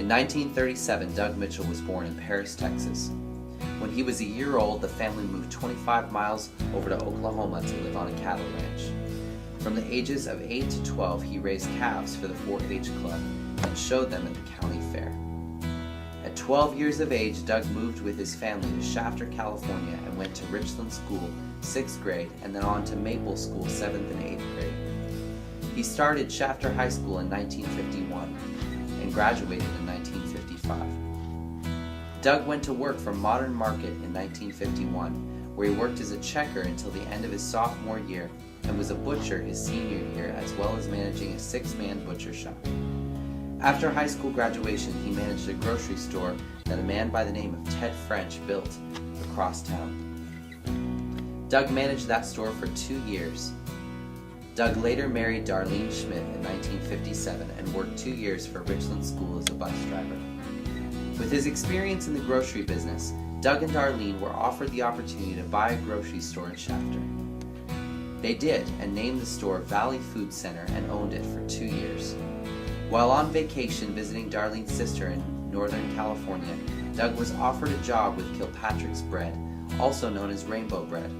In 1937, Doug Mitchell was born in Paris, Texas. When he was a year old, the family moved 25 miles over to Oklahoma to live on a cattle ranch. From the ages of 8 to 12, he raised calves for the 4-H club and showed them at the county fair. At 12 years of age, Doug moved with his family to Shafter, California and went to Richland School, 6th grade, and then on to Maple School, 7th and 8th grade. He started Shafter High School in 1951 and graduated in 1955. Doug went to work for Modern Market in 1951, where he worked as a checker until the end of his sophomore year and was a butcher his senior year, as well as managing a 6-man butcher shop. After high school graduation, he managed a grocery store that a man by the name of Ted French built across town. Doug managed that store for 2 years. Doug later married Darlene Schmidt in 1957 and worked 2 years for Richland School as a bus driver. With his experience in the grocery business, Doug and Darlene were offered the opportunity to buy a grocery store in Shafter. They did, and named the store Valley Food Center and owned it for 2 years. While on vacation visiting Darlene's sister in Northern California, Doug was offered a job with Kilpatrick's Bread, also known as Rainbow Bread.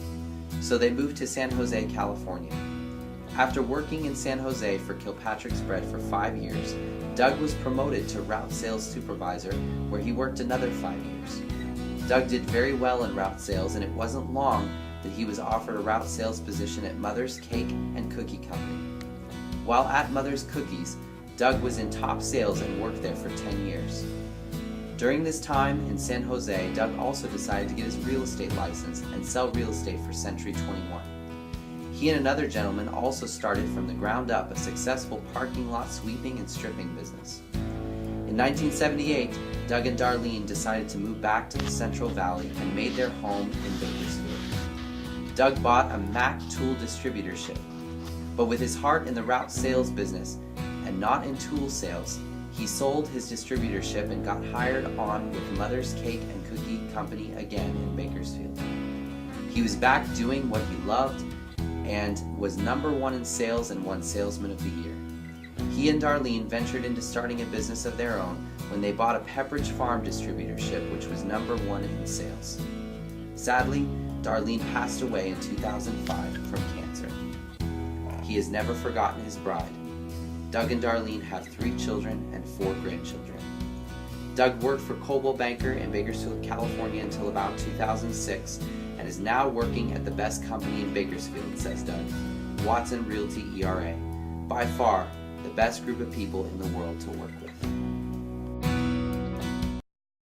So they moved to San Jose, California. After working in San Jose for Kilpatrick's Bread for 5 years, Doug was promoted to route sales supervisor, where he worked another 5 years. Doug did very well in route sales, and it wasn't long that he was offered a route sales position at Mother's Cake and Cookie Company. While at Mother's Cookies, Doug was in top sales and worked there for 10 years. During this time in San Jose, Doug also decided to get his real estate license and sell real estate for Century 21. He and another gentleman also started from the ground up a successful parking lot sweeping and stripping business. In 1978, Doug and Darlene decided to move back to the Central Valley and made their home in Bakersfield. Doug bought a Mack tool distributorship, but with his heart in the route sales business and not in tool sales, he sold his distributorship and got hired on with Mother's Cake and Cookie Company again in Bakersfield. He was back doing what he loved and was #1 in sales and won Salesman of the Year. He and Darlene ventured into starting a business of their own when they bought a Pepperidge Farm distributorship, which was #1 in sales. Sadly, Darlene passed away in 2005 from cancer. He has never forgotten his bride. Doug and Darlene have 3 children and 4 grandchildren. Doug worked for Coldwell Banker in Bakersfield, California until about 2006 and is now working at the best company in Bakersfield, says Doug, Watson Realty ERA. By far, the best group of people in the world to work with.